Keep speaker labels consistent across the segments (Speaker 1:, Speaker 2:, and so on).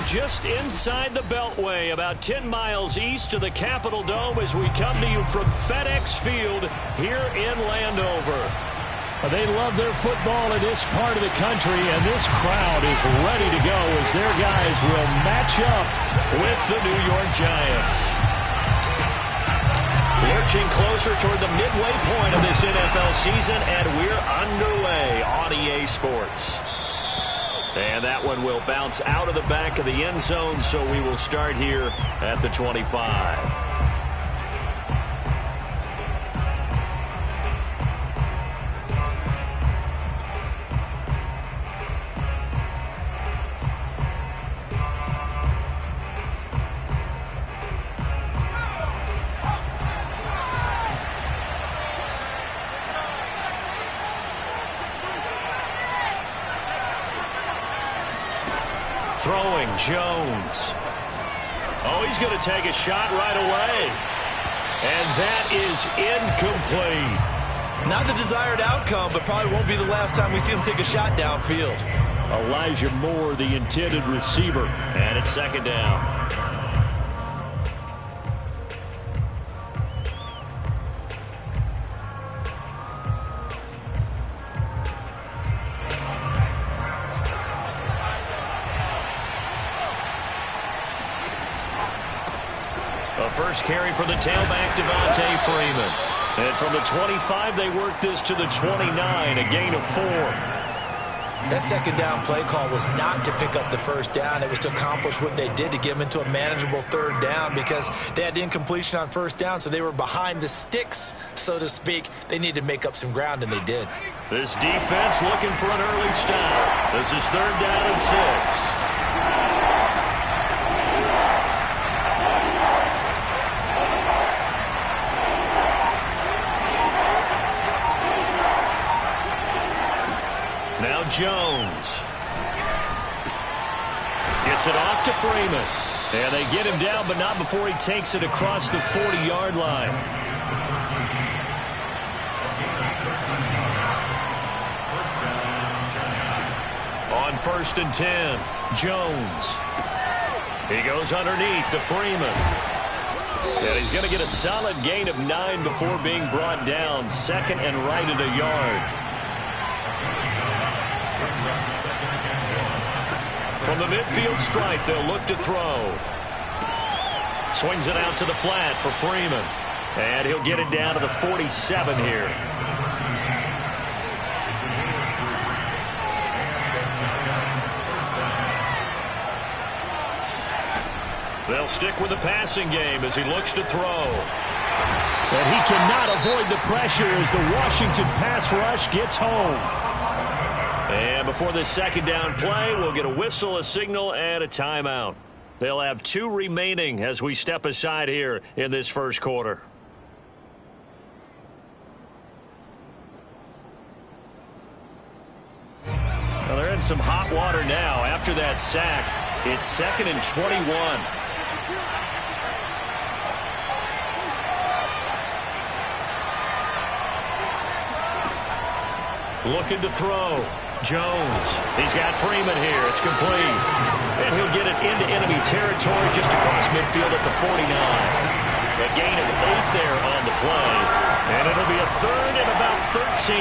Speaker 1: just inside the Beltway, about 10 miles east of the Capitol Dome as we come to you from FedEx Field here in Landover.
Speaker 2: They love their football in this part of the country, and this crowd is ready to go as their guys will match up
Speaker 1: with the New York Giants. Lurching closer toward the midway point of this NFL season, and we're underway on EA Sports. And that one will bounce out of the back of the end zone, so we will start here at the 25. Throwing Jones. Oh, he's going to take a shot right away. And that is incomplete.
Speaker 3: Not the desired outcome, but probably won't be the last time we see him take a shot downfield.
Speaker 2: Elijah Moore, the intended receiver.
Speaker 1: And it's second down. First carry for the tailback, Devontae Freeman. And from the 25, they work this to the 29, a gain of 4.
Speaker 3: That second down play call was not to pick up the first down. It was to accomplish what they did to get them into a manageable third down because they had incompletion on first down, so they were behind the sticks, so to speak. They needed to make up some ground, and they did.
Speaker 1: This defense looking for an early stop. This is third down and 6. Now Jones gets it off to Freeman. And they get him down, but not before he takes it across the 40-yard line. On first and 10, Jones. He goes underneath to Freeman. And he's going to get a solid gain of 9 before being brought down. Second and right at a yard. From the midfield stripe, they'll look to throw. Swings it out to the flat for Freeman. And he'll get it down to the 47 here. They'll stick with the passing game as he looks to throw.
Speaker 2: And he cannot avoid the pressure as the Washington pass rush gets home.
Speaker 1: And before this second down play, we'll get a whistle, a signal, and a timeout. They'll have 2 remaining as we step aside here in this first quarter. Well, they're in some hot water now. After that sack, it's second and 21. Looking to throw. Jones. He's got Freeman here. It's complete. And he'll get it into enemy territory just across midfield at the 49. A gain of 8 there on the play. And it'll be a third and about 13.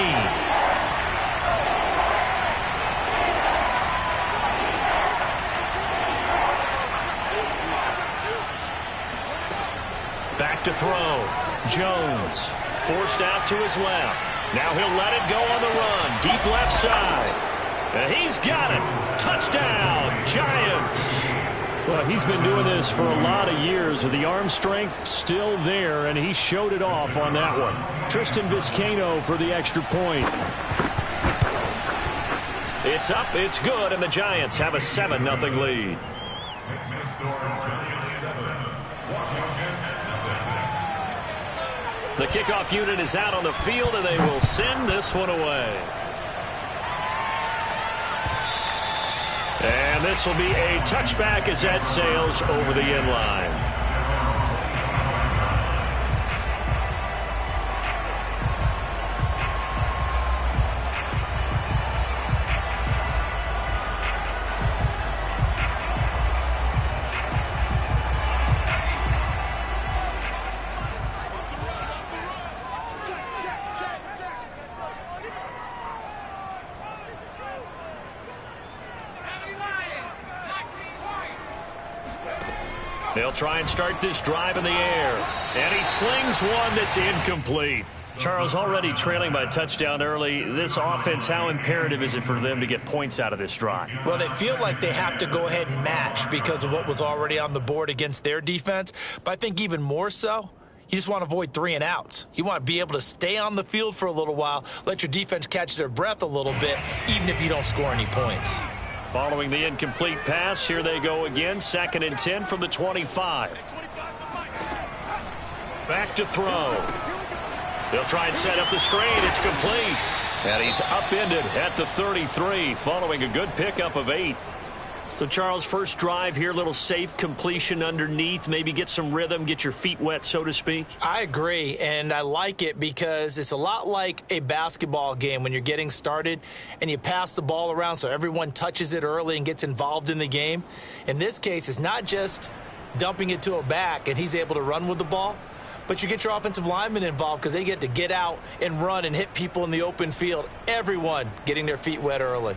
Speaker 1: Back to throw. Jones. Forced out to his left. Now he'll let it go on the run. Deep left side. And he's got it. Touchdown, Giants.
Speaker 2: Well, he's been doing this for a lot of years with the arm strength still there, and he showed it off on that one. Tristan Vizcaino for the extra point.
Speaker 1: It's up, it's good, and the Giants have a 7-0 lead. The kickoff unit is out on the field, and they will send this one away. And this will be a touchback as that sails over the end line.
Speaker 2: They'll try and start this drive in the air. And he slings one that's incomplete. Charles, already trailing by a touchdown early. This offense, how imperative is it for them to get points out of this drive?
Speaker 3: Well, they feel like they have to go ahead and match because of what was already on the board against their defense. But I think even more so, you just want to avoid 3 and outs. You want to be able to stay on the field for a little while, let your defense catch their breath a little bit, even if you don't score any points.
Speaker 2: Following the incomplete pass, here they go again. 2nd and 10 from the 25. Back to throw. They'll try and set up the screen. It's complete. And he's upended at the 33, following a good pickup of 8. So, Charles, first drive here, little safe completion underneath. Maybe get some rhythm, get your feet wet, so to speak.
Speaker 3: I agree, and I like it because it's a lot like a basketball game when you're getting started and you pass the ball around so everyone touches it early and gets involved in the game. In this case, it's not just dumping it to a back and he's able to run with the ball, but you get your offensive linemen involved because they get to get out and run and hit people in the open field. Everyone getting their feet wet early.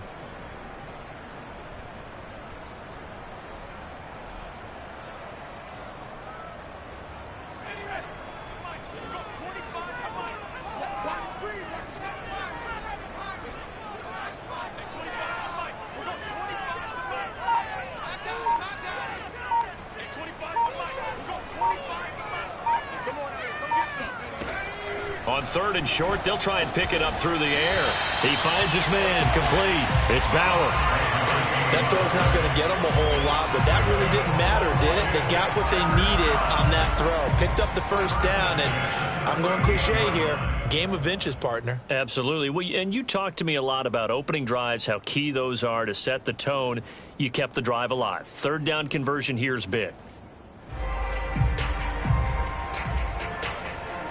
Speaker 2: On 3rd and short, they'll try and pick it up through the air. He finds his man, complete. It's Bauer.
Speaker 3: That throw's not going to get them a whole lot, but that really didn't matter, did it? They got what they needed on that throw. Picked up the first down, and I'm going cliche here. Game of inches, partner.
Speaker 2: Absolutely. Well, and you talked to me a lot about opening drives, how key those are to set the tone. You kept the drive alive. 3rd down conversion here is big.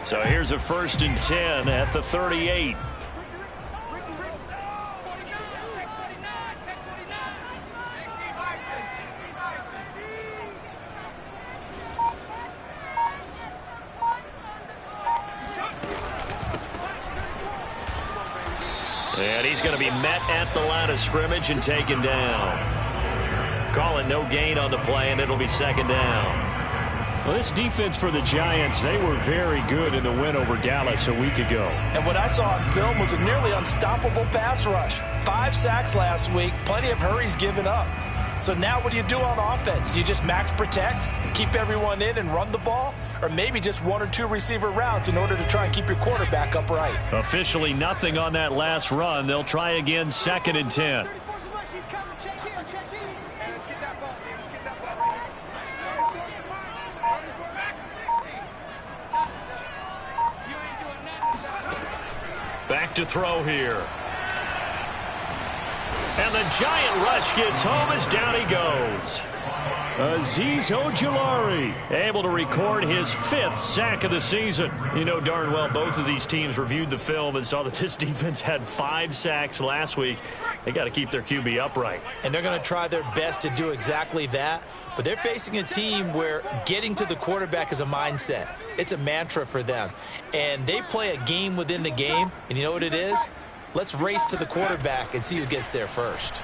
Speaker 2: So here's a 1st and 10 at the 38. And he's going to be met at the line of scrimmage and taken down. Call it no gain on the play, and it'll be 2nd down. Well, this defense for the Giants, they were very good in the win over Dallas a week ago.
Speaker 3: And what I saw on film was a nearly unstoppable pass rush. 5 sacks last week, plenty of hurries given up. So now what do you do on offense? You just max protect, keep everyone in and run the ball? Or maybe just 1 or 2 receiver routes in order to try and keep your quarterback upright?
Speaker 2: Officially nothing on that last run. They'll try again, 2nd and 10. Back to throw here. And the giant rush gets home as down he goes. Azeez Ojulari able to record his 5th sack of the season. You know darn well both of these teams reviewed the film and saw that this defense had 5 sacks last week. They got to keep their QB upright.
Speaker 3: And they're going to try their best to do exactly that. But they're facing a team where getting to the quarterback is a mindset. It's a mantra for them. And they play a game within the game. And you know what it is? Let's race to the quarterback and see who gets there first.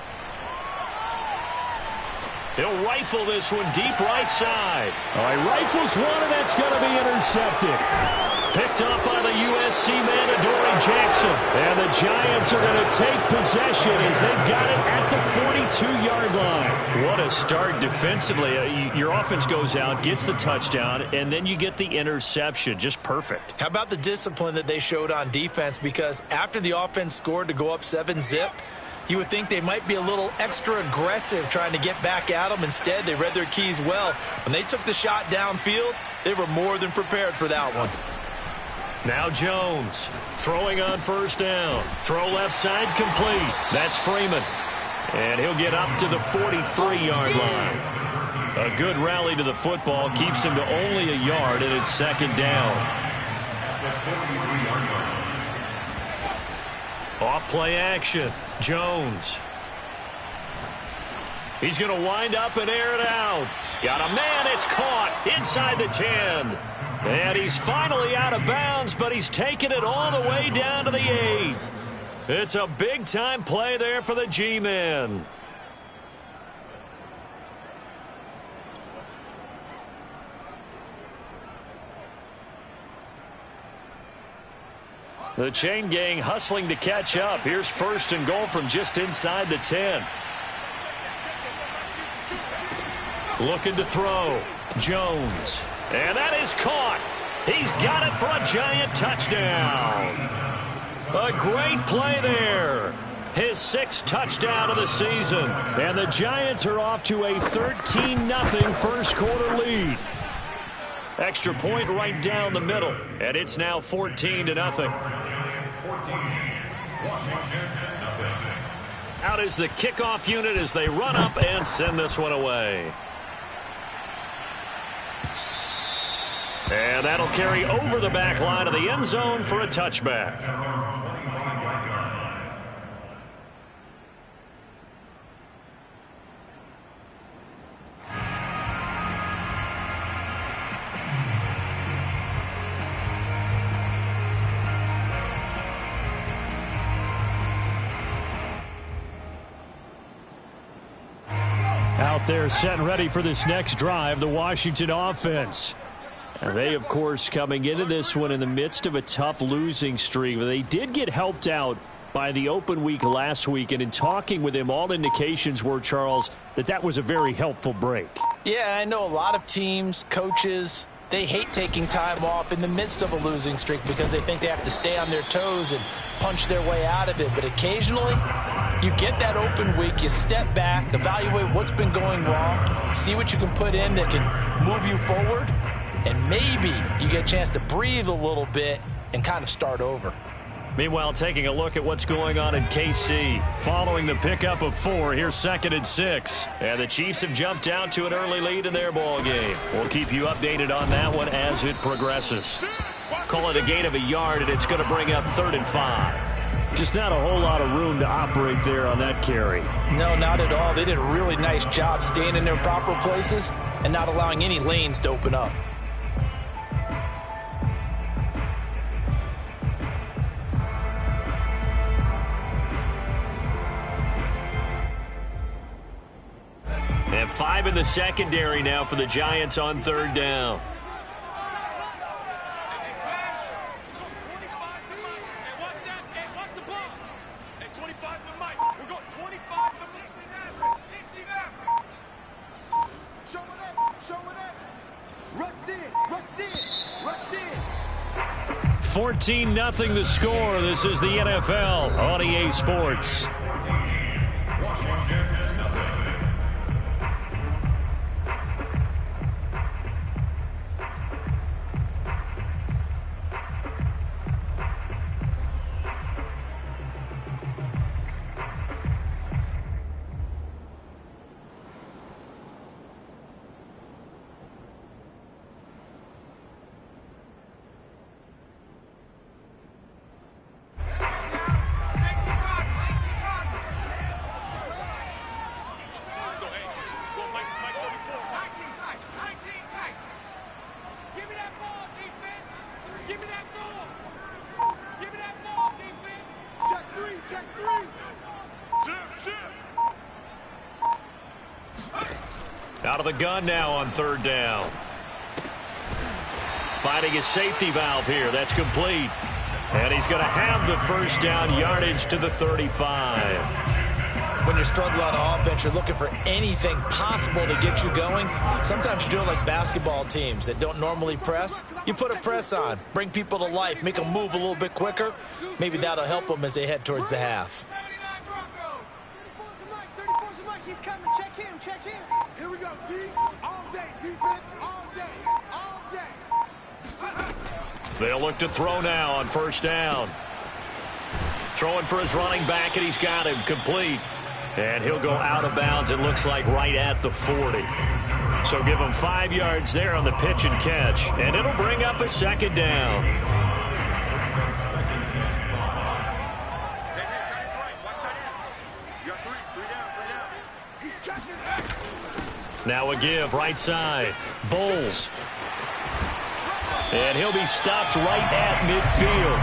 Speaker 2: He'll rifle this one deep right side. All right, rifles one, and that's going to be intercepted. Picked up by the USC man, Adoree Jackson. And the Giants are going to take possession as they've got it at the 42-yard line. What a start defensively. Your offense goes out, gets the touchdown, and then you get the interception. Just perfect.
Speaker 3: How about the discipline that they showed on defense? Because after the offense scored to go up 7-zip, you would think they might be a little extra aggressive trying to get back at them. Instead, they read their keys well. When they took the shot downfield, they were more than prepared for that one.
Speaker 2: Now Jones throwing on 1st down. Throw left side complete. That's Freeman. And he'll get up to the 43-yard line. A good rally to the football keeps him to only a yard, and it's 2nd down. Off play action. Jones. He's going to wind up and air it out. Got a man. It's caught inside the 10. And he's finally out of bounds, but he's taken it all the way down to the 8. It's a big-time play there for the G-men. The chain gang hustling to catch up. Here's 1st and goal from just inside the 10. Looking to throw. Jones. And that is caught. He's got it for a Giant touchdown. A great play there. His 6th touchdown of the season. And the Giants are off to a 13-0 first quarter lead. Extra point right down the middle. And it's now 14-0. Out is the kickoff unit as they run up and send this one away. And that'll carry over the back line of the end zone for a touchback. Out there set and ready for this next drive, the Washington offense. And they, of course, coming into this one in the midst of a tough losing streak. They did get helped out by the open week last week, and in talking with him, all indications were, Charles, that was a very helpful break.
Speaker 3: Yeah, I know a lot of teams, coaches, they hate taking time off in the midst of a losing streak because they think they have to stay on their toes and punch their way out of it. But occasionally, you get that open week, you step back, evaluate what's been going wrong, see what you can put in that can move you forward, and maybe you get a chance to breathe a little bit and kind of start over.
Speaker 2: Meanwhile, taking a look at what's going on in KC. Following the pickup of 4, here's 2nd and 6. And the Chiefs have jumped out to an early lead in their ball game. We'll keep you updated on that one as it progresses. Call it a gain of a yard, and it's going to bring up 3rd and 5. Just not a whole lot of room to operate there on that carry.
Speaker 3: No, not at all. They did a really nice job staying in their proper places and not allowing any lanes to open up.
Speaker 2: And 5 in the secondary now for the Giants on 3rd down.
Speaker 4: Rush in.
Speaker 2: 14-0 the score. This is the NFL on EA Sports. Out of the gun now on 3rd down. Finding his safety valve here. That's complete. And he's going to have the 1st down yardage to the 35.
Speaker 3: When you're struggling on offense, you're looking for anything possible to get you going. Sometimes you do it like basketball teams that don't normally press. You put a press on, bring people to life, make them move a little bit quicker. Maybe that'll help them as they head towards the half.
Speaker 4: He's coming. Check him. Check him. Here we go. D. All day. Defense. All day. All day.
Speaker 2: They'll look to throw now on 1st down. Throwing for his running back, and he's got him complete. And he'll go out of bounds, it looks like, right at the 40. So give him 5 yards there on the pitch and catch. And it'll bring up a 2nd down. Now a give, right side. Bowles. And he'll be stopped right at midfield.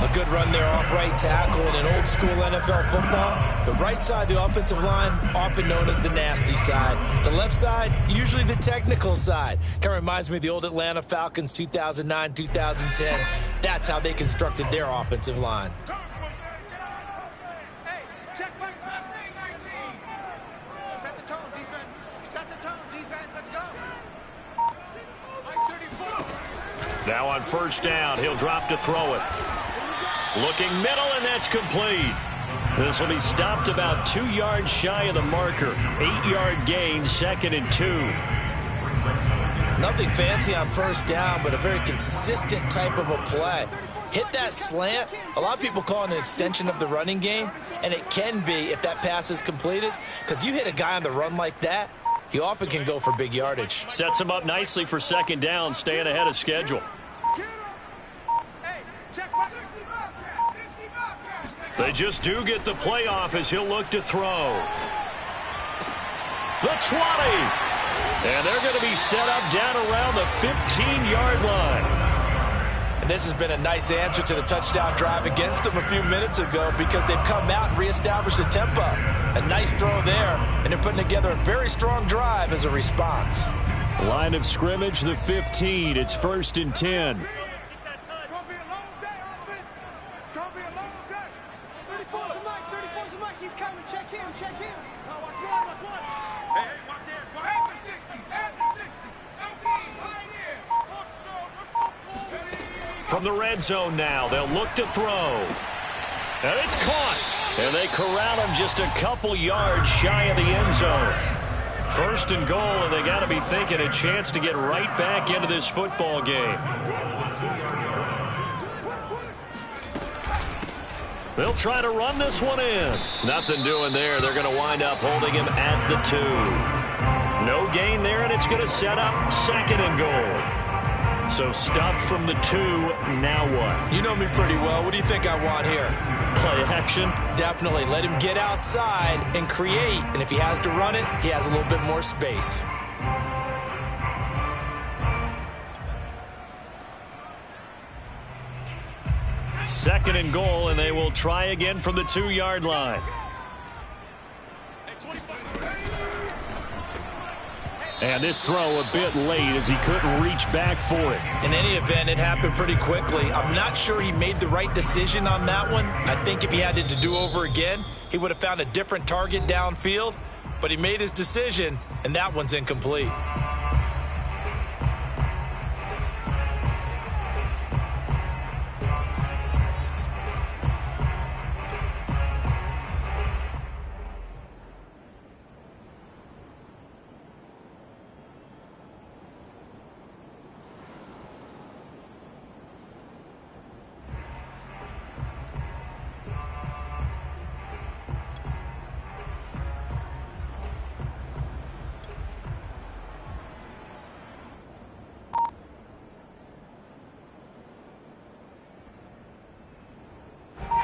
Speaker 3: A good run there off right tackle in an old school NFL football. The right side, the offensive line, often known as the nasty side. The left side, usually the technical side. Kind of reminds me of the old Atlanta Falcons 2009, 2010. That's how they constructed their offensive line.
Speaker 4: Hey, check back. Set the tone, defense. Set the tone, defense. Let's go. Mike 34.
Speaker 2: Now on first down, he'll drop to throw it. Looking middle, and that's complete. This will be stopped about 2 yards shy of the marker. 8-yard gain, 2nd and 2.
Speaker 3: Nothing fancy on first down, but a very consistent type of a play. Hit that slant. A lot of people call it an extension of the running game, and it can be if that pass is completed, because you hit a guy on the run like that, he often can go for big yardage.
Speaker 2: Sets him up nicely for 2nd down, staying ahead of schedule.
Speaker 4: Hey, check back.
Speaker 2: They just do get the playoff as he'll look to throw. The 20. And they're going to be set up down around the 15-yard line.
Speaker 3: And this has been a nice answer to the touchdown drive against them a few minutes ago, because they've come out and reestablished the tempo. A nice throw there, and they're putting together a very strong drive as a response.
Speaker 2: Line of scrimmage, the 15. It's 1st and 10.
Speaker 4: It's going to be a long day, offense. It's going to be a long day. 34's a Mike. 34's a Mike. He's coming. Check him. Check him. No, watch one. Watch one. Hey, watch this. Head to 60. Head to 60. 17. Right here.
Speaker 2: From the red zone now, they'll look to throw. And it's caught. And they corral him just a couple yards shy of the end zone. 1st and goal, and they got to be thinking a chance to get right back into this football game. They'll try to run this one in. Nothing doing there. They're going to wind up holding him at the 2. No gain there, and it's going to set up 2nd and goal. So stuffed from the 2, now what?
Speaker 3: You know me pretty well. What do you think I want here?
Speaker 2: Play action?
Speaker 3: Definitely. Let him get outside and create. And if he has to run it, he has a little bit more space.
Speaker 2: Second and goal, and they will try again from the 2-yard line. And this throw a bit late as he couldn't reach back for it.
Speaker 3: In any event, it happened pretty quickly. I'm not sure he made the right decision on that one. I think if he had it to do over again, he would have found a different target downfield. But he made his decision, and that one's incomplete.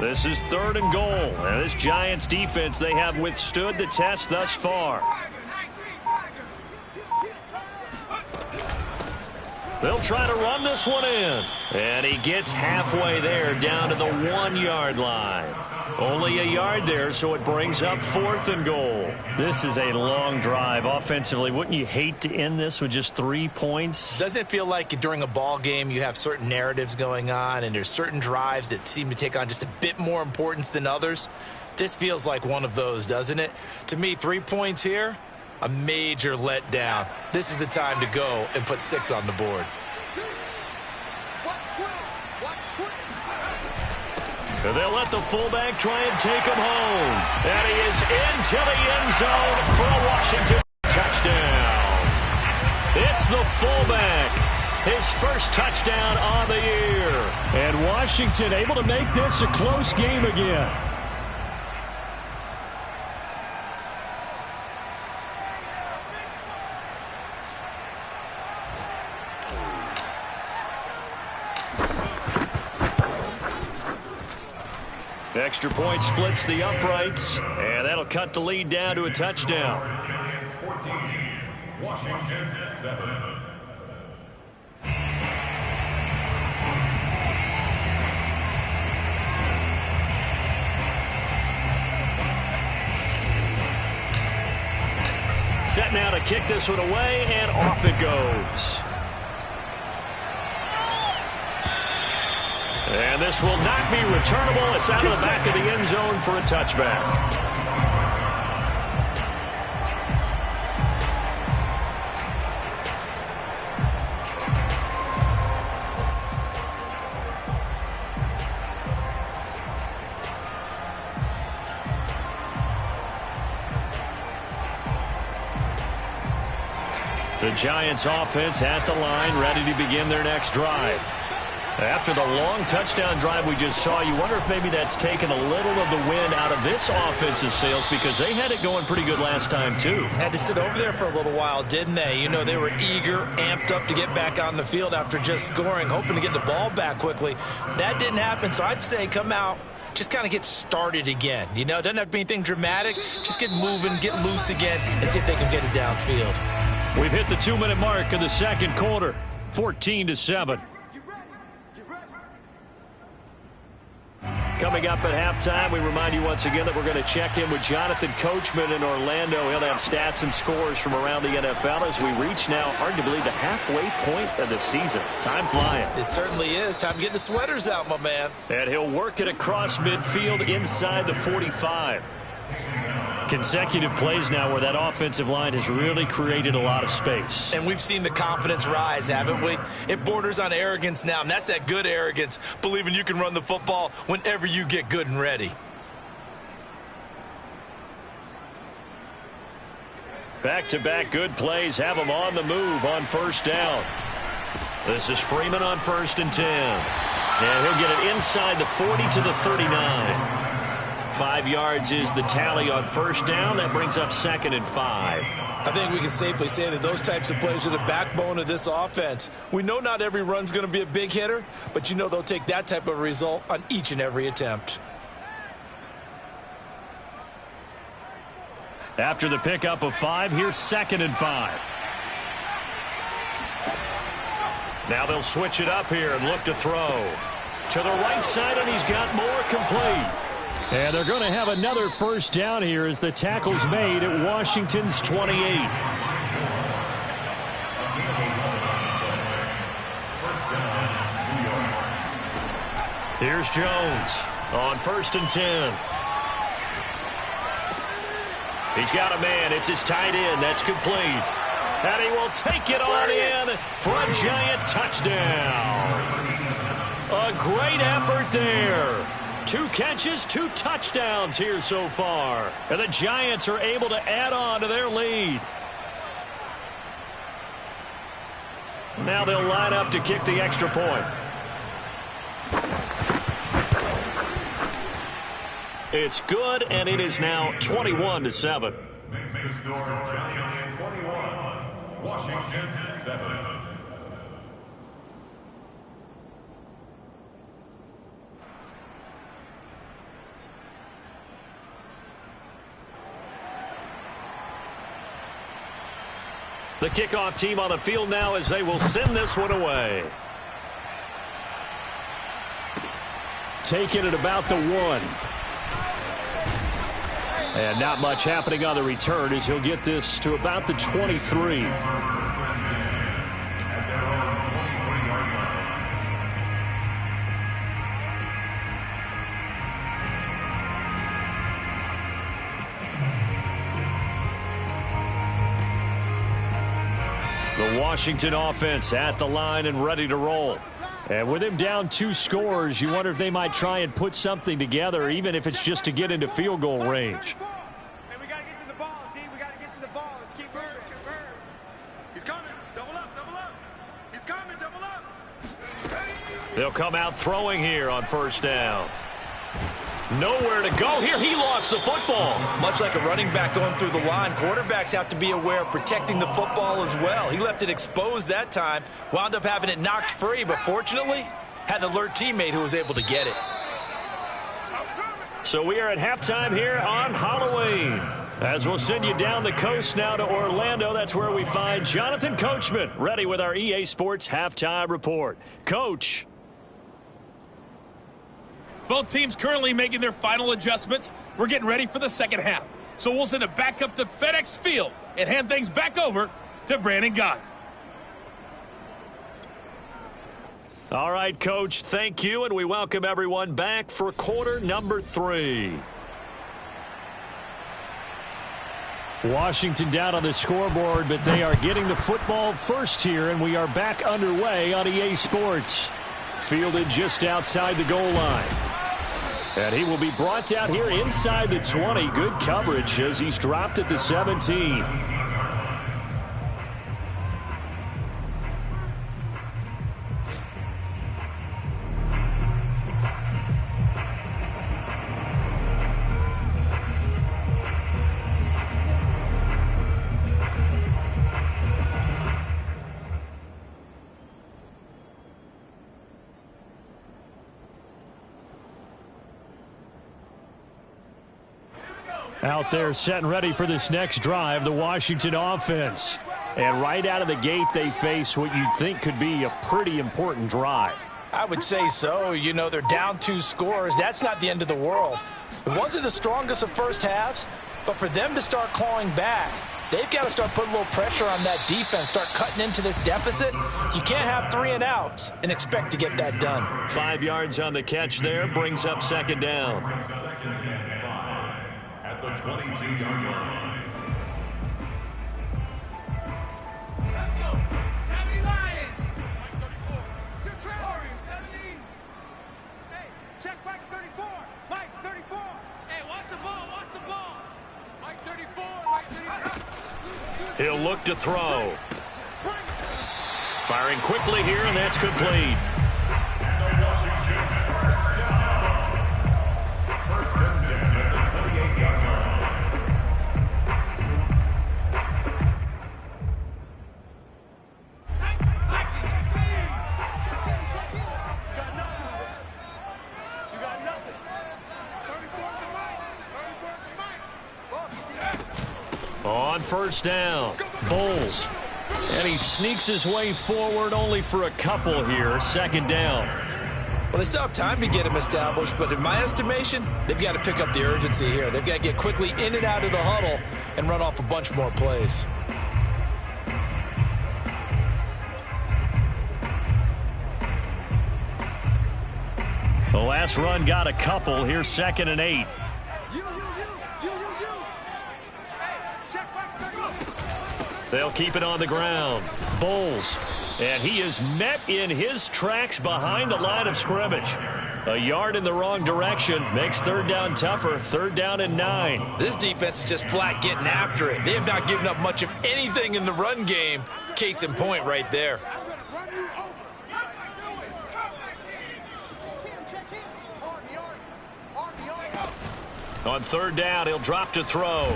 Speaker 2: This is 3rd and goal. And this Giants defense, they have withstood the test thus far. They'll try to run this one in. And he gets halfway there down to the 1-yard line. Only a yard there, so it brings up 4th and goal. This is a long drive offensively. Wouldn't you hate to end this with just 3 points?
Speaker 3: Doesn't it feel like during a ball game you have certain narratives going on and there's certain drives that seem to take on just a bit more importance than others? This feels like one of those, doesn't it? To me, 3 points here, a major letdown. This is the time to go and put 6 on the board.
Speaker 2: And they'll let the fullback try and take him home. And he is into the end zone for a Washington touchdown. It's the fullback. His first touchdown on the year. And Washington able to make this a close game again. Extra point splits the uprights, and that'll cut the lead down to a touchdown.
Speaker 5: 14, Washington 7.
Speaker 2: set now to kick this one away, and off it goes. And this will not be returnable. It's out of the back of the end zone for a touchback. The Giants offense at the line, ready to begin their next drive. After the long touchdown drive we just saw, you wonder if maybe that's taken a little of the wind out of this offensive sails, because they had it going pretty good last time too.
Speaker 3: Had to sit over there for a little while, didn't they? You know, they were eager, amped up to get back on the field after just scoring, hoping to get the ball back quickly. That didn't happen, so I'd say come out, just kind of get started again. You know, it doesn't have to be anything dramatic. Just get moving, get loose again, and see if they can get it downfield.
Speaker 2: We've hit the 2-minute mark of the second quarter, 14-7. Coming up at halftime, we remind you once again that we're going to check in with Jonathan Coachman in Orlando. He'll have stats and scores from around the NFL as we reach now, hard to believe, the halfway point of the season. Time flying.
Speaker 3: It certainly is. Time to get the sweaters out, my man.
Speaker 2: And he'll work it across midfield inside the 45. Consecutive plays now where that offensive line has really created a lot of space.
Speaker 3: And we've seen the confidence rise, haven't we? It borders on arrogance now, and that's that good arrogance, believing you can run the football whenever you get good and ready.
Speaker 2: Back-to-back good plays have them on the move on first down. This is Freeman on 1st and 10. And he'll get it inside the 40 to the 39. 5 yards is the tally on first down. That brings up 2nd and 5.
Speaker 3: I think we can safely say that those types of plays are the backbone of this offense. We know not every run's going to be a big hitter, but you know they'll take that type of result on each and every attempt.
Speaker 2: After the pickup of 5, here's 2nd and 5. Now they'll switch it up here and look to throw. To the right side, and he's got more complete. And they're going to have another first down here as the tackle's made at Washington's 28. Here's Jones on 1st and 10. He's got a man. It's his tight end. That's complete. And he will take it on in for a Giant touchdown. A great effort there. 2 catches, 2 touchdowns here so far. And the Giants are able to add on to their lead. Now they'll line up to kick the extra point. It's good, and it is now 21-7.
Speaker 5: Makes the score Giants 21, Washington 7.
Speaker 2: The kickoff team on the field now as they will send this one away. Taking it about the 1. And not much happening on the return as he'll get this to about the 23. The Washington offense at the line and ready to roll. And with him down 2 scores, you wonder if they might try and put something together, even if it's just to get into field goal range.
Speaker 4: And we got to get to the ball, D. We got to get to the ball. Let's keep moving. He's coming. Double up, double up. He's coming, double up.
Speaker 2: They'll come out throwing here on first down. Nowhere to go here. He lost the football.
Speaker 3: Much like a running back going through the line, quarterbacks have to be aware of protecting the football as well. He left it exposed that time, wound up having it knocked free, but fortunately had an alert teammate who was able to get it.
Speaker 2: So we are at halftime here on Halloween. As we'll send you down the coast now to Orlando, that's where we find Jonathan Coachman, ready with our EA Sports Halftime Report. Coach.
Speaker 6: Both teams currently making their final adjustments. We're getting ready for the second half. So we'll send it back up to FedEx Field and hand things back over to Brandon Gott.
Speaker 2: All right, Coach, thank you, and we welcome everyone back for quarter number 3. Washington down on the scoreboard, but they are getting the football first here, and we are back underway on EA Sports. Fielded just outside the goal line. And he will be brought down here inside the 20. Good coverage as he's dropped at the 17. Out there set and ready for this next drive, the Washington offense. And right out of the gate, they face what you'd think could be a pretty important drive.
Speaker 3: I would say so. You know, they're down 2 scores. That's not the end of the world. It wasn't the strongest of first halves, but for them to start clawing back, they've got to start putting a little pressure on that defense, start cutting into this deficit. You can't have 3 and outs and expect to get that done.
Speaker 2: 5 yards on the catch there, brings up second down.
Speaker 5: At the 22-yard line.
Speaker 4: Let's go. 70 Lions. Mike 34. Good try. Warriors 17. Hey, check Mike 34. Mike 34. Hey, watch the ball. Watch the ball. Mike 34. Mike 34.
Speaker 2: He'll look to throw. Firing quickly here, and that's complete.
Speaker 5: First and 10 at the 28-yard line.
Speaker 2: On first down, Bowles. And he sneaks his way forward only for a couple here. Second down.
Speaker 3: Well, they still have time to get him established, but in my estimation, they've got to pick up the urgency here. They've got to get quickly in and out of the huddle and run off a bunch more plays.
Speaker 2: The last run got a couple. Here's 2nd and 8. They'll keep it on the ground. Bowles. And he is met in his tracks behind the line of scrimmage. A yard in the wrong direction makes third down tougher. 3rd down and 9.
Speaker 3: This defense is just flat getting after it. They have not given up much of anything in the run game. Case in point right there.
Speaker 2: On 3rd down, he'll drop to throw.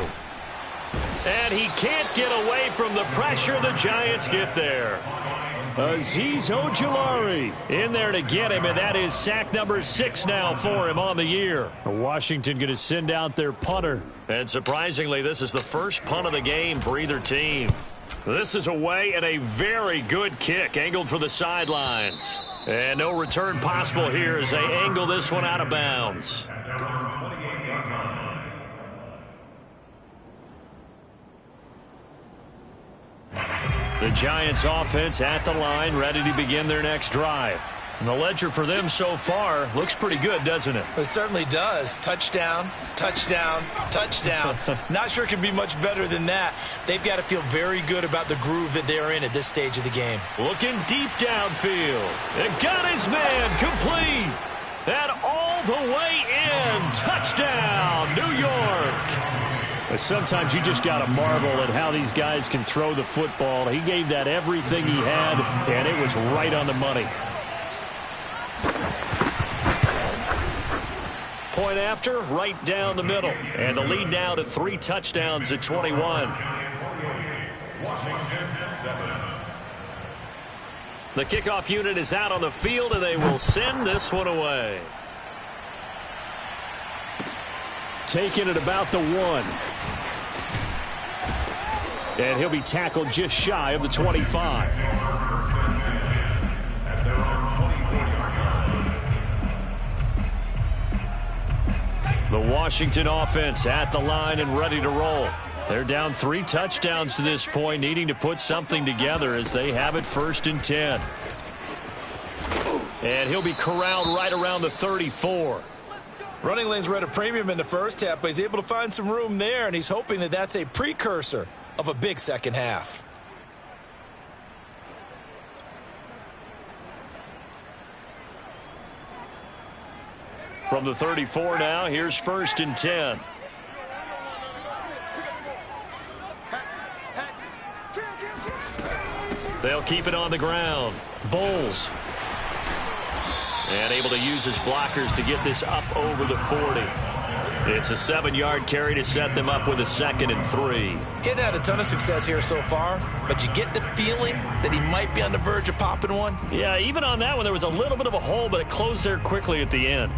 Speaker 2: And he can't get away from the pressure. The Giants get there. Azeez Ojulari in there to get him, and that is sack number 6 now for him on the year. Washington going to send out their punter. And surprisingly, this is the first punt of the game for either team. This is away and a very good kick angled for the sidelines. And no return possible here as they angle this one out of bounds. The Giants offense at the line, ready to begin their next drive. And the ledger for them so far looks pretty good, doesn't it?
Speaker 3: It certainly does. Touchdown, touchdown, touchdown. Not sure it can be much better than that. They've got to feel very good about the groove that they're in at this stage of the game.
Speaker 2: Looking deep downfield. And got his man complete. And all the way in. Touchdown, New York. Sometimes you just got to marvel at how these guys can throw the football. He gave that everything he had, and it was right on the money. Point after, right down the middle. And the lead now to 3 touchdowns at 21.
Speaker 5: Washington 7.
Speaker 2: The kickoff unit is out on the field, and they will send this one away. Taking it about the 1. And he'll be tackled just shy of the 25.
Speaker 5: At their own 24-yard line.
Speaker 2: The Washington offense at the line and ready to roll. They're down 3 touchdowns to this point, needing to put something together as they have it 1st and 10. And he'll be corralled right around the 34.
Speaker 3: Running lanes were at a premium in the first half, but he's able to find some room there, and he's hoping that that's a precursor of a big second half.
Speaker 2: From the 34 now, here's 1st and 10. They'll keep it on the ground. Bowles. And able to use his blockers to get this up over the 40. It's a 7-yard carry to set them up with a 2nd and 3.
Speaker 3: He hadn't had a ton of success here so far, but you get the feeling that he might be on the verge of popping one.
Speaker 2: Yeah, even on that one, there was a little bit of a hole, but it closed there quickly at the end.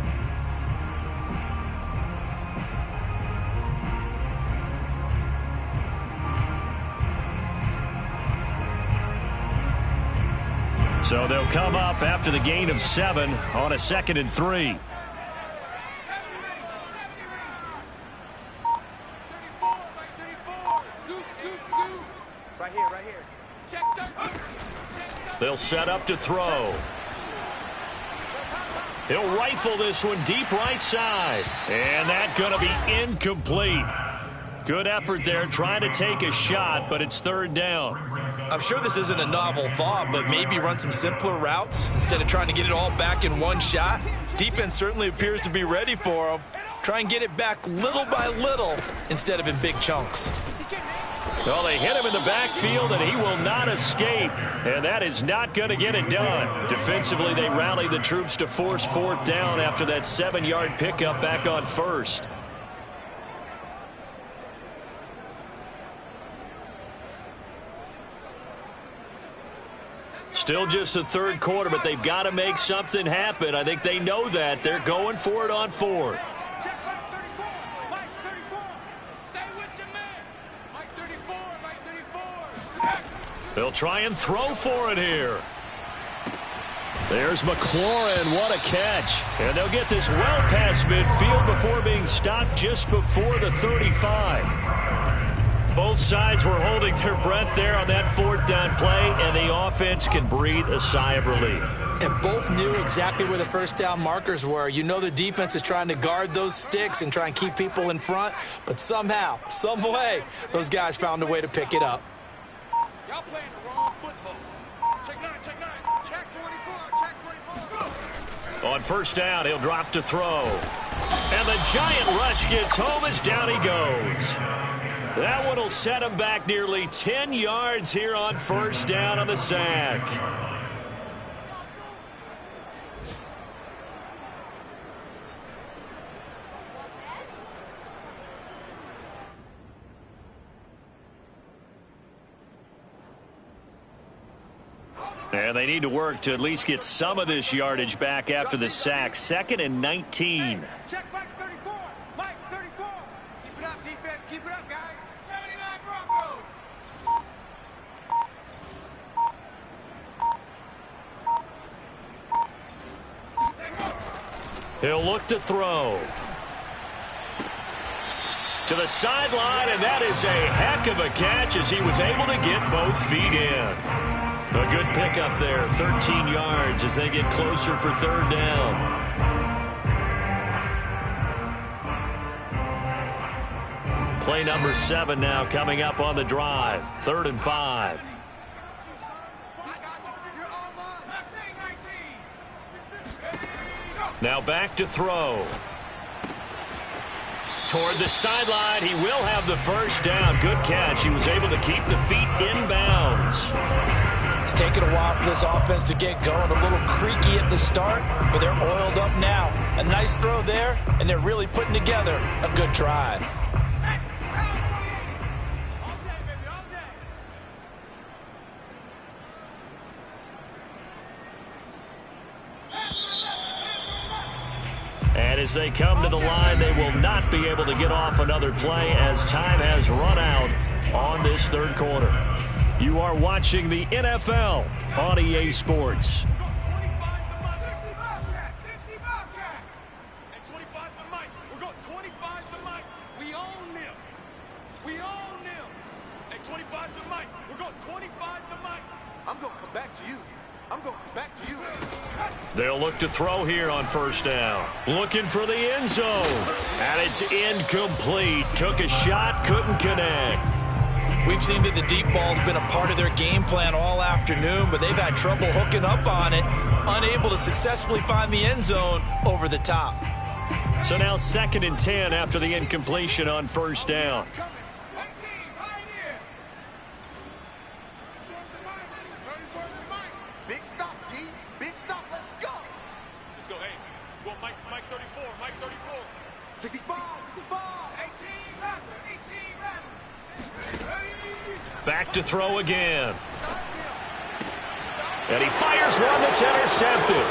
Speaker 2: So they'll come up after the gain of 7 on a 2nd and 3.
Speaker 4: Right here.
Speaker 2: They'll set up to throw. He'll rifle this one deep right side. And that's going to be incomplete. Good effort there trying to take a shot, but it's 3rd down.
Speaker 3: I'm sure this isn't a novel thought, but maybe run some simpler routes instead of trying to get it all back in one shot. Defense certainly appears to be ready for him. Try and get it back little by little instead of in big chunks.
Speaker 2: Well, they hit him in the backfield, and he will not escape. And that is not going to get it done. Defensively, they rallied the troops to force 4th down after that 7-yard pickup back on 1st. Still just the 3rd quarter, but they've got to make something happen. I think they know that. They're going for it on 4th.
Speaker 4: Check Mike 34. Mike 34. Stay with your man. Mike 34. Mike 34.
Speaker 2: They'll try and throw for it here. There's McLaurin. What a catch. And they'll get this well past midfield before being stopped just before the 35. Both sides were holding their breath there on that 4th down play, and the offense can breathe a sigh of relief.
Speaker 3: And both knew exactly where the 1st down markers were. You know the defense is trying to guard those sticks and try and keep people in front, but somehow, some way, those guys found a way to pick it up.
Speaker 4: Y'all playing the wrong football. Check 9. Check 24. Check 24.
Speaker 2: On 1st down, he'll drop to throw. And the giant rush gets home as down he goes. That one will set him back nearly 10 yards here on 1st down on the sack. And they need to work to at least get some of this yardage back after the sack. 2nd and 19.
Speaker 4: Check Mike 34. Mike 34. Keep it up, defense. Keep it up, guys. 79 Broncos.
Speaker 2: He'll look to throw. To the sideline, and that is a heck of a catch as he was able to get both feet in. A good pickup there, 13 yards as they get closer for 3rd down. Play number 7 now coming up on the drive. 3rd and 5. Now back to throw. Toward the sideline, he will have the 1st down. Good catch. He was able to keep the feet inbounds.
Speaker 3: It's taken a while for this offense to get going. A little creaky at the start, but they're oiled up now. A nice throw there, and they're really putting together a good drive.
Speaker 2: And as they come to the line, they will not be able to get off another play as time has run out on this 3rd quarter. You are watching the NFL on EA Sports.
Speaker 4: And 25 for Mike. We're going 25 We own them. Hey, 25 to Mike. We're going 25 to Mike. I'm going to come back to you. I'm going to come back to you.
Speaker 2: They'll look to throw here on first down. Looking for the end zone. And it's incomplete. Took a shot, couldn't connect.
Speaker 3: We've seen that the deep ball's been a part of their game plan all afternoon, but they've had trouble hooking up on it, unable to successfully find the end zone over the top.
Speaker 2: So now 2nd and 10 after the incompletion on first down.
Speaker 4: Big stop, D. Big stop. Let's go. Let's go. Hey, go Mike 34. Mike 34. 65. 65. 18 rapper.
Speaker 2: Back to throw again. And he fires one that's intercepted.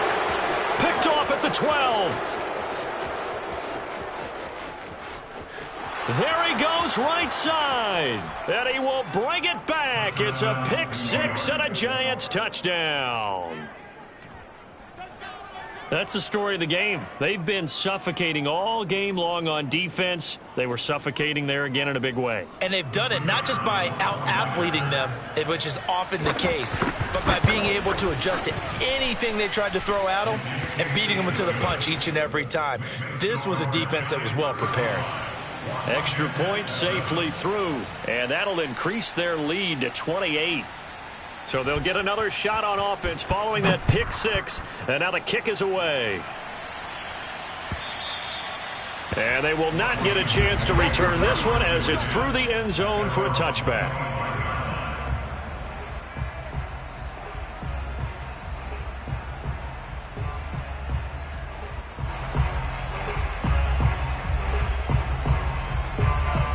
Speaker 2: Picked off at the 12. There he goes right side. And he will bring it back. It's a pick six and a Giants touchdown. That's the story of the game. They've been suffocating all game long on defense. They were suffocating there again in a big way.
Speaker 3: And they've done it not just by out-athleting them, which is often the case, but by being able to adjust to anything they tried to throw at them and beating them to the punch each and every time. This was a defense that was well prepared.
Speaker 2: Extra point safely through, and that'll increase their lead to 28. So they'll get another shot on offense following that pick six, and now the kick is away. And they will not get a chance to return this one as it's through the end zone for a touchback.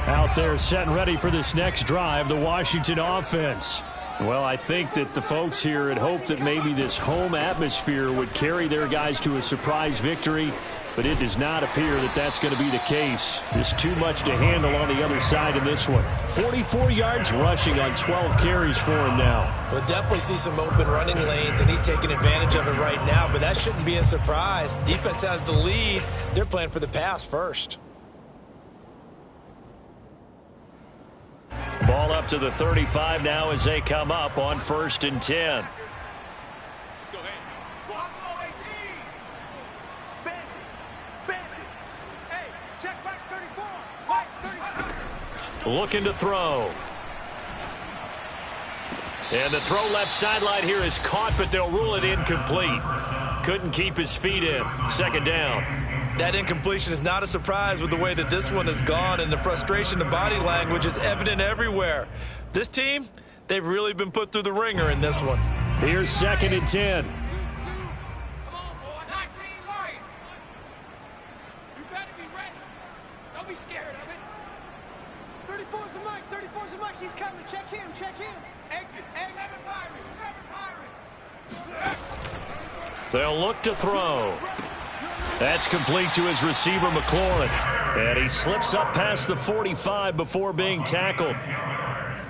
Speaker 2: Out there set and ready for this next drive, the Washington offense. Well, I think that the folks here had hoped that maybe this home atmosphere would carry their guys to a surprise victory, but it does not appear that that's going to be the case. There's too much to handle on the other side in this one. 44 yards rushing on 12 carries for him now.
Speaker 3: We'll definitely see some open running lanes, and he's taking advantage of it right now, but that shouldn't be a surprise. Defense has the lead. They're playing for the pass first.
Speaker 2: Ball up to the 35 now as they come up on 1st and 10.
Speaker 4: Let's go, hey. Bandit. Hey, check back 34. Mike 35.
Speaker 2: Looking to throw. And the throw left sideline here is caught, but they'll rule it incomplete. Couldn't keep his feet in. 2nd down.
Speaker 3: That incompletion is not a surprise with the way that this one has gone, and the frustration, the body language is evident everywhere. This team, they've really been put through the ringer in this one.
Speaker 2: Here's 2nd and 10.
Speaker 4: Come on, boy. 19 Lion. You better be ready. Don't be scared of it. 34's the Mike. 34's the Mike. He's coming. Check him. Check him. Exit. 7 Pirate.
Speaker 2: They'll look to throw. That's complete to his receiver, McLaurin. And he slips up past the 45 before being tackled.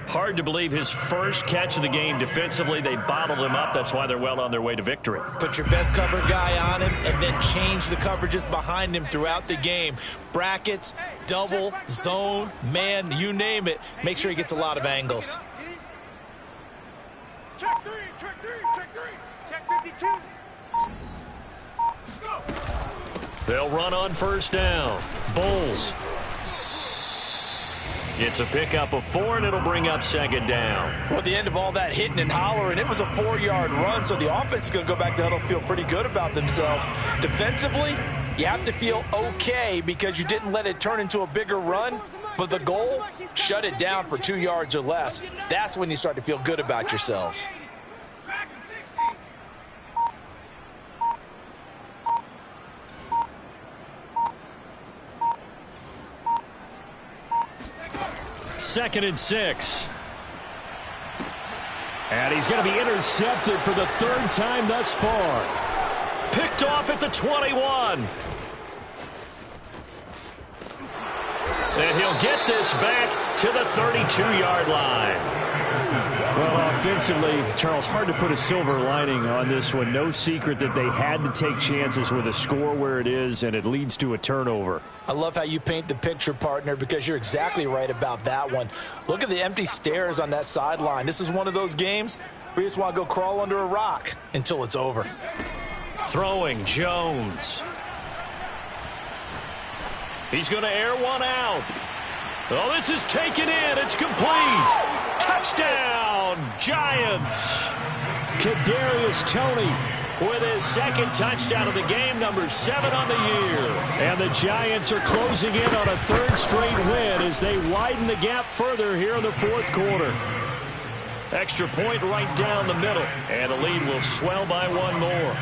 Speaker 2: Hard to believe his first catch of the game defensively. They bottled him up. That's why they're well on their way to victory.
Speaker 3: Put your best cover guy on him and then change the coverages behind him throughout the game. Brackets, double, zone, man, you name it. Make sure he gets a lot of angles.
Speaker 4: Check 3. Check 3. Check 3. Check 52.
Speaker 2: They'll run on 1st down. Bulls. It's a pickup of 4, and it'll bring up 2nd down.
Speaker 3: Well, at the end of all that hitting and hollering, it was a 4-yard run, so the offense is going to go back to huddle, feel pretty good about themselves. Defensively, you have to feel okay because you didn't let it turn into a bigger run, but the goal, shut it down for 2 yards or less. That's when you start to feel good about yourselves.
Speaker 2: Second and 6. And he's going to be intercepted for the 3rd time thus far. Picked off at the 21. And he'll get this back to the 32-yard line. Well, offensively, Charles, hard to put a silver lining on this one. No secret that they had to take chances with a score where it is, and it leads to a turnover.
Speaker 3: I love how you paint the picture, partner, because you're exactly right about that one. Look at the empty stares on that sideline. This is one of those games where you just want to go crawl under a rock until it's over.
Speaker 1: Throwing, Jones. He's going to air one out. Oh, this is taken in. It's complete. Touchdown, Giants.
Speaker 2: Kadarius Toney
Speaker 1: With his second touchdown of the game, number 7 on the year.
Speaker 2: And the Giants are closing in on a third straight win as they widen the gap further here in the fourth quarter.
Speaker 1: Extra point right down the middle. And the lead will swell by one more.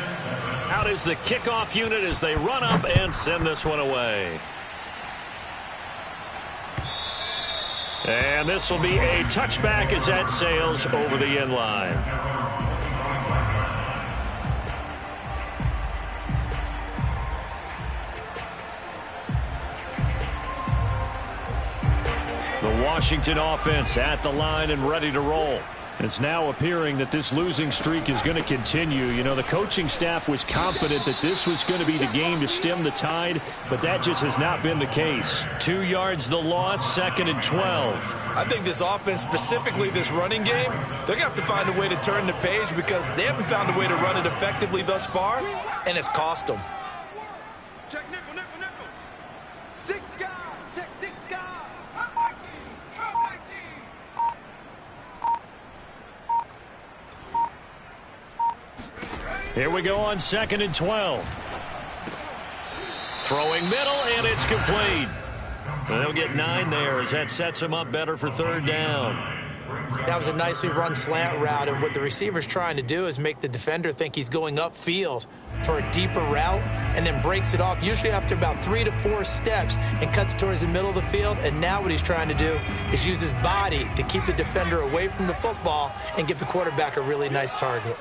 Speaker 1: Out is the kickoff unit as they run up and send this one away. And this will be a touchback as that sails over the end line.
Speaker 2: The Washington offense at the line and ready to roll. It's now appearing that this losing streak is going to continue. You know, the coaching staff was confident that this was going to be the game to stem the tide, but that just has not been the case.
Speaker 1: 2 yards the loss, 2nd and 12.
Speaker 3: I think this offense, specifically this running game, they're going to have to find a way to turn the page because they haven't found a way to run it effectively thus far, and it's cost them.
Speaker 4: Check nickel, nickel, nickel. 6 guys. Check 6 guys. Help my team. Help my team.
Speaker 1: Here we go on 2nd and 12. Throwing middle, and it's complete. And they'll get 9 there as that sets them up better for 3rd down.
Speaker 3: That was a nicely run slant route, and what the receiver's trying to do is make the defender think he's going upfield for a deeper route and then breaks it off, usually after about 3 to 4 steps, and cuts towards the middle of the field. And now what he's trying to do is use his body to keep the defender away from the football and give the quarterback a really nice target.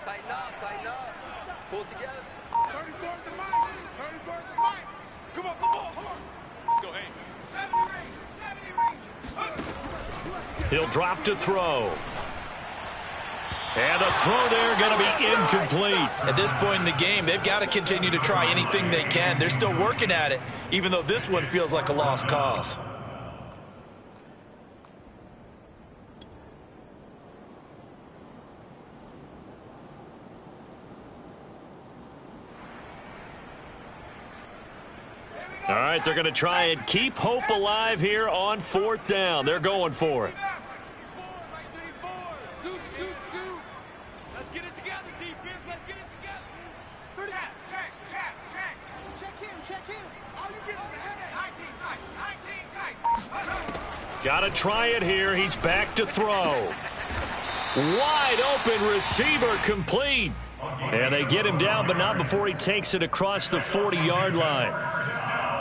Speaker 4: Tighten up, tighten up. Pull together. 34's the mic. 34's the mic. Come on, come on. Let's go, hey. 70 range.
Speaker 1: He'll drop to throw. And the throw there going to be incomplete.
Speaker 3: At this point in the game, they've got to continue to try anything they can. They're still working at it, even though this one feels like a lost cause.
Speaker 1: All right, they're going to try and keep hope alive here on 4th down. They're going for it.
Speaker 4: Scoot, scoot, scoot. Let's get it together, defense. Let's get it together. Check him, check him. All you get is a headache. 19 tight.
Speaker 1: Got to try it here. He's back to throw. Wide open receiver complete. And they get him down, but not before he takes it across the 40-yard line.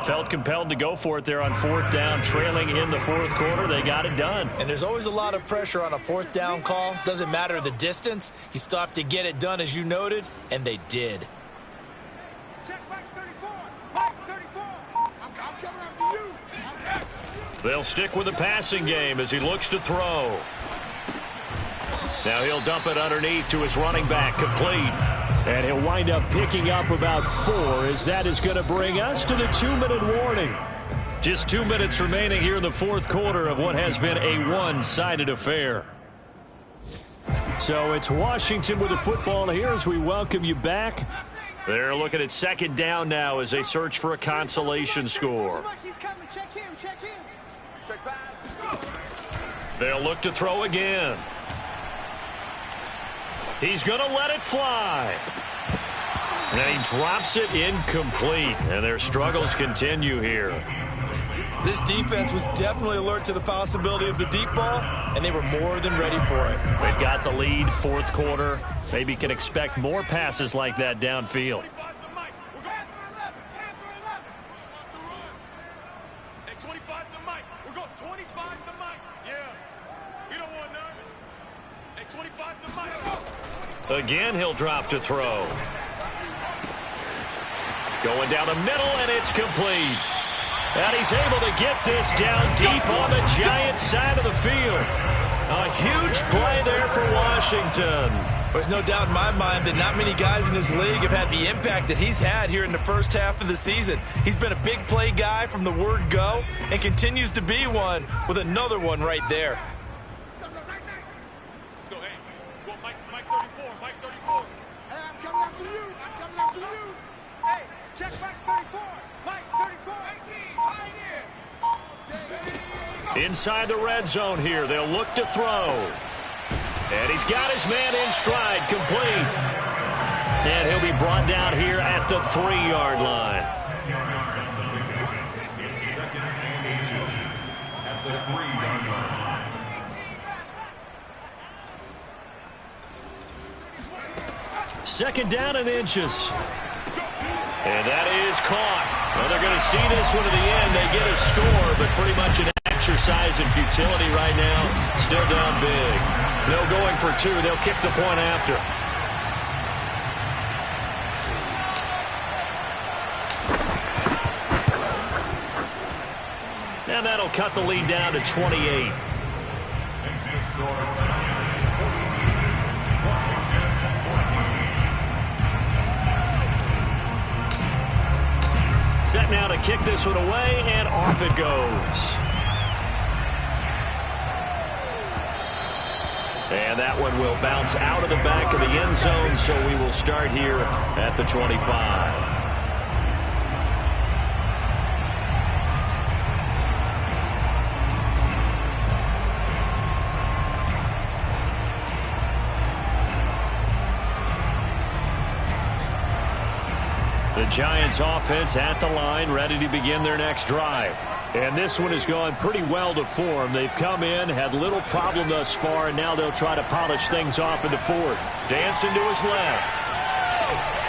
Speaker 1: Felt compelled to go for it there on 4th down, trailing in the 4th quarter. They got it done.
Speaker 3: And there's always a lot of pressure on a 4th down call. Doesn't matter the distance. You still have to get it done, as you noted, and they did.
Speaker 4: Check Mike 34. Mike 34. I'm coming after you.
Speaker 1: They'll stick with the passing game as he looks to throw. Now he'll dump it underneath to his running back, complete.
Speaker 2: And he'll wind up picking up about 4 as that is going to bring us to the 2-minute warning.
Speaker 1: Just 2 minutes remaining here in the 4th quarter of what has been a one-sided affair.
Speaker 2: So it's Washington with the football here as we welcome you back.
Speaker 1: They're looking at 2nd down now as they search for a consolation score.
Speaker 4: He's coming. Check him, check him. Check pass.
Speaker 1: They'll look to throw again. He's going to let it fly. And he drops it incomplete. And their struggles continue here.
Speaker 3: This defense was definitely alert to the possibility of the deep ball, and they were more than ready for it.
Speaker 1: They've got the lead, 4th quarter. Maybe can expect more passes like that downfield. Again, he'll drop to throw. Going down the middle, and it's complete.
Speaker 2: And he's able to get this down deep on the Giants side of the field. A huge play there for Washington.
Speaker 3: There's no doubt in my mind that not many guys in this league have had the impact that he's had here in the first half of the season. He's been a big play guy from the word go and continues to be one with another one right there.
Speaker 4: Let's go, hey. Go, Mike 34, Mike 34. Hey, I'm coming after you. I'm coming after you. Hey, check Mike 34. Mike 34. 18, right here.
Speaker 2: Inside the red zone here, they'll look to throw. And he's got his man in stride, complete. And he'll be brought down here at the 3-yard line. Second down and inches. And that is caught. Well, they're going to see this one to the end. They get a score, but pretty much an exercise in futility right now. Still down big. No going for 2. They'll kick the point after. And that'll cut the lead down to 28. Set now to kick this one away, and off it goes. And that one will bounce out of the back of the end zone, so we will start here at the 25. The Giants offense at the line, ready to begin their next drive. And this one has gone pretty well to form. They've come in, had little problem thus far, and now they'll try to polish things off in the 4th. Dancing to his left.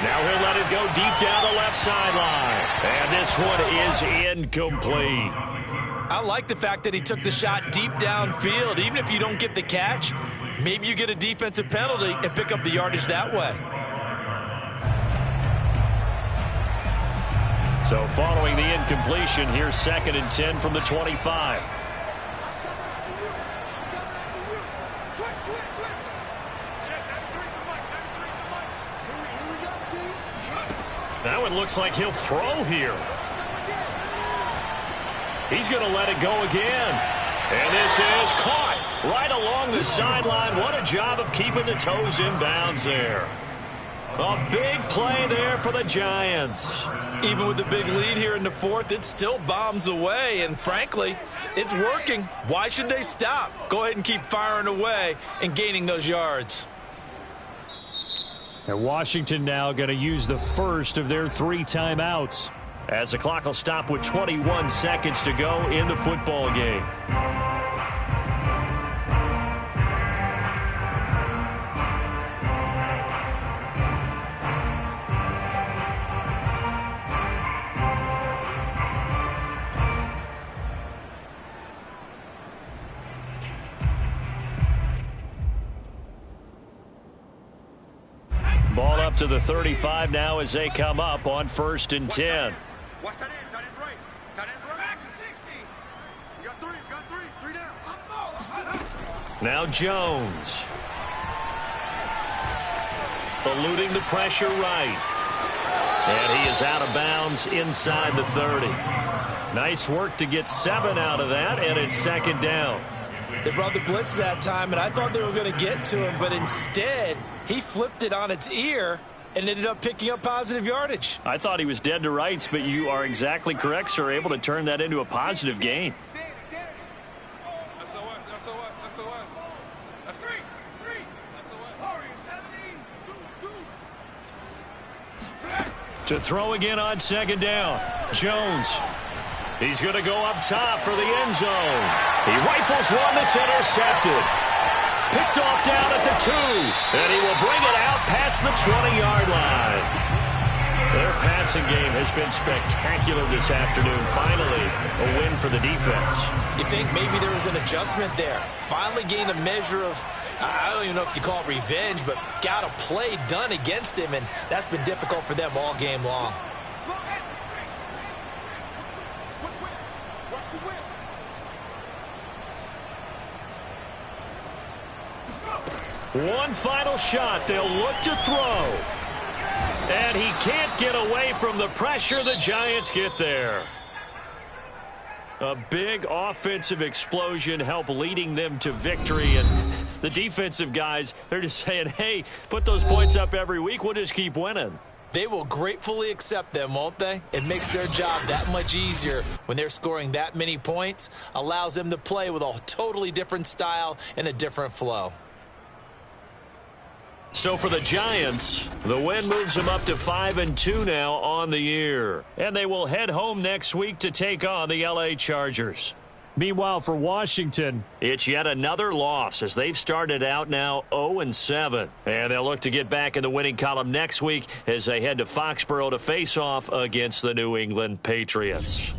Speaker 2: Now he'll let it go deep down the left sideline. And this one is incomplete.
Speaker 3: I like the fact that he took the shot deep downfield. Even if you don't get the catch, maybe you get a defensive penalty and pick up the yardage that way.
Speaker 2: So following the incompletion, here's 2nd and 10 from the 25. That one looks like he'll throw here. He's going to let it go again. And this is caught right along the sideline. What a job of keeping the toes in bounds there. A big play there for the Giants.
Speaker 3: Even with the big lead here in the 4th, it still bombs away. And frankly, it's working. Why should they stop? Go ahead and keep firing away and gaining those yards.
Speaker 2: And Washington now going to use the first of their 3 timeouts, as the clock will stop with 21 seconds to go in the football game. Ball up to the 35 now as they come up on 1st and 10.
Speaker 4: Watch that end. Tight end's right. Tight end's right. Back to 60. You got 3. You got 3. 3 down.
Speaker 2: Now Jones. Eluding the pressure right. And he is out of bounds inside the 30. Nice work to get 7 out of that, and it's 2nd down.
Speaker 3: They brought the blitz that time, and I thought they were going to get to him, but instead he flipped it on its ear and ended up picking up positive yardage.
Speaker 2: I thought he was dead to rights, but you are exactly correct, sir. Able to turn that into a positive gain. To throw again on 2nd down. Jones. He's going to go up top for the end zone. He rifles one that's intercepted. Picked off down at the 2. And he will bring it out past the 20-yard line. Their passing game has been spectacular this afternoon. Finally, a win for the defense.
Speaker 3: You think maybe there was an adjustment there. Finally gained a measure of, I don't even know if you call it revenge, but got a play done against him, and that's been difficult for them all game long.
Speaker 2: One final shot. They'll look to throw. And he can't get away from the pressure. The Giants get there. A big offensive explosion helped leading them to victory. And the defensive guys, they're just saying, hey, put those points up every week. We'll just keep winning.
Speaker 3: They will gratefully accept them, won't they? It makes their job that much easier when they're scoring that many points. Allows them to play with a totally different style and a different flow.
Speaker 2: So for the Giants, the win moves them up to 5-2 now on the year. And they will head home next week to take on the LA Chargers.
Speaker 7: Meanwhile, for Washington,
Speaker 2: it's yet another loss as they've started out now 0-7. And they'll look to get back in the winning column next week as they head to Foxborough to face off against the New England Patriots.